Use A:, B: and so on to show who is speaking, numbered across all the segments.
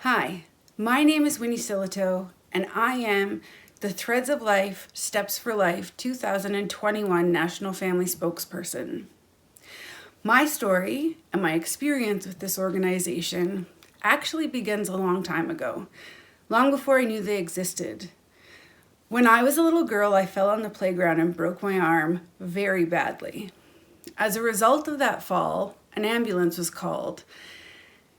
A: Hi, my name is Wynny Sillito, and I am the Threads of Life, Steps for Life 2021 National Family Spokesperson. My story and my experience with this organization actually begins a long time ago, long before I knew they existed. When I was a little girl, I fell on the playground and broke my arm very badly. As a result of that fall, an ambulance was called.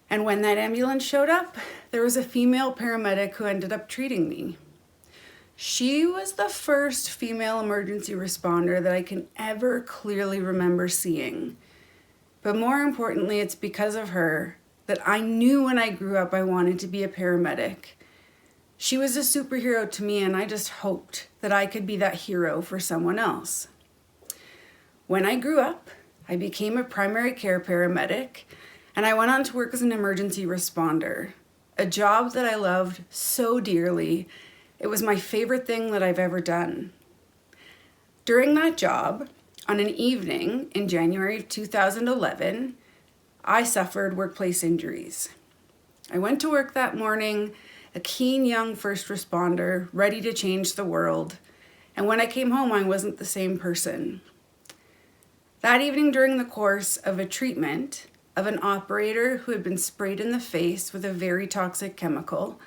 A: And when that ambulance showed up, there was a female paramedic who ended up treating me. She was the first female emergency responder that I can ever clearly remember seeing. But more importantly, it's because of her that I knew when I grew up I wanted to be a paramedic. She was a superhero to me, and I just hoped that I could be that hero for someone else. When I grew up, I became a primary care paramedic, and I went on to work as an emergency responder, a job that I loved so dearly. It was my favorite thing that I've ever done. During that job, on an evening in January of 2011, I suffered workplace injuries. I went to work that morning, a keen young first responder, ready to change the world. And when I came home, I wasn't the same person. That evening, during the course of a treatment of an operator who had been sprayed in the face with a very toxic chemical,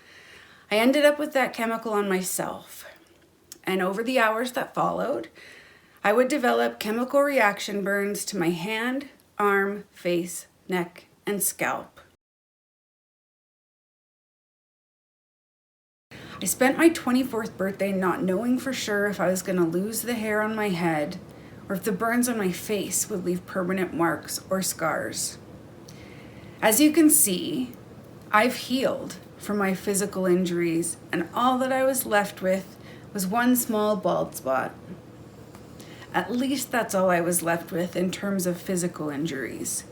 A: I ended up with that chemical on myself. And over the hours that followed, I would develop chemical reaction burns to my hand, arm, face, neck, and scalp. I spent my 24th birthday not knowing for sure if I was going to lose the hair on my head or if the burns on my face would leave permanent marks or scars. As you can see, I've healed from my physical injuries, and all that I was left with was one small bald spot. At least that's all I was left with in terms of physical injuries.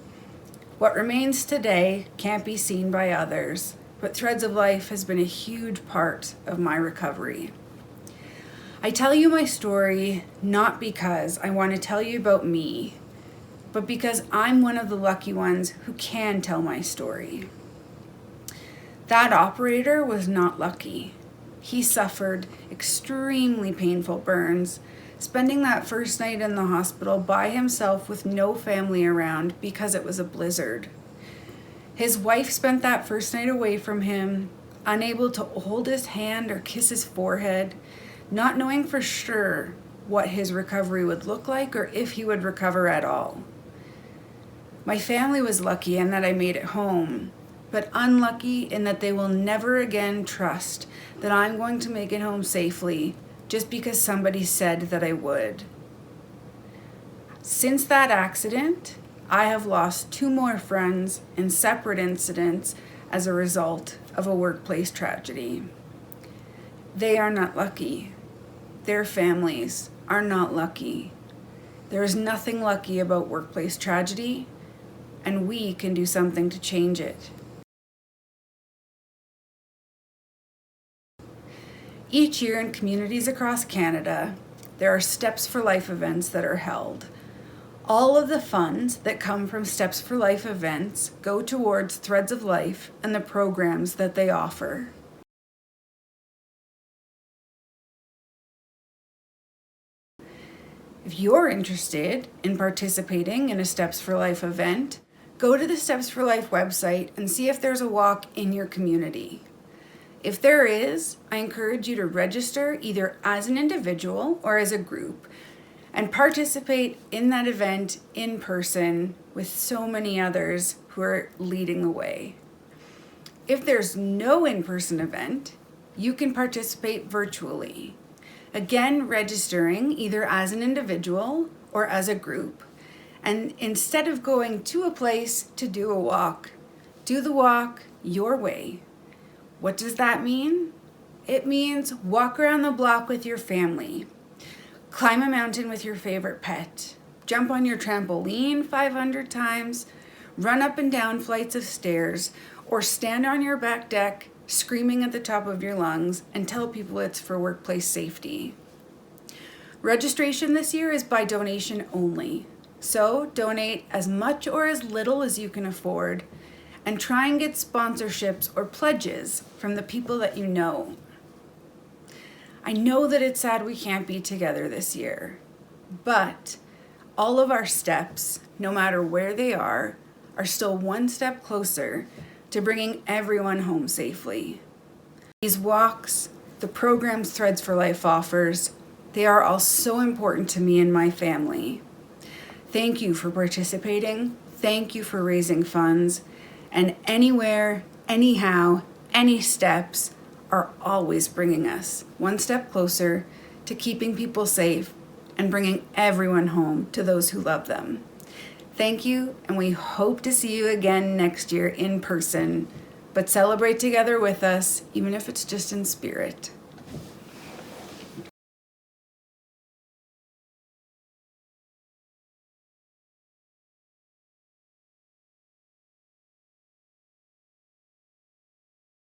A: What remains today can't be seen by others, but Threads of Life has been a huge part of my recovery. I tell you my story not because I want to tell you about me, but because I'm one of the lucky ones who can tell my story. That operator was not lucky. He suffered extremely painful burns, spending that first night in the hospital by himself with no family around because it was a blizzard. His wife spent that first night away from him, unable to hold his hand or kiss his forehead, not knowing for sure what his recovery would look like or if he would recover at all. My family was lucky in that I made it home, but unlucky in that they will never again trust that I'm going to make it home safely just because somebody said that I would. Since that accident, I have lost 2 more friends in separate incidents as a result of a workplace tragedy. They are not lucky. Their families are not lucky. There is nothing lucky about workplace tragedy, and we can do something to change it. Each year in communities across Canada, there are Steps for Life events that are held. All of the funds that come from Steps for Life events go towards Threads of Life and the programs that they offer. If you're interested in participating in a Steps for Life event, go to the Steps for Life website and see if there's a walk in your community. If there is, I encourage you to register either as an individual or as a group and participate in that event in person with so many others who are leading the way. If there's no in-person event, you can participate virtually. Again, registering either as an individual or as a group. And instead of going to a place to do a walk, do the walk your way. What does that mean? It means walk around the block with your family, climb a mountain with your favorite pet, jump on your trampoline 500 times, run up and down flights of stairs, or stand on your back deck screaming at the top of your lungs and tell people it's for workplace safety. Registration this year is by donation only. So donate as much or as little as you can afford, and try and get sponsorships or pledges from the people that you know. I know that it's sad we can't be together this year, but all of our steps, no matter where they are still one step closer to bringing everyone home safely. These walks, the programs Threads for Life offers, they are all so important to me and my family. Thank you for participating. Thank you for raising funds. And anywhere, anyhow, any steps are always bringing us one step closer to keeping people safe and bringing everyone home to those who love them. Thank you, and we hope to see you again next year in person, but celebrate together with us, even if it's just in spirit.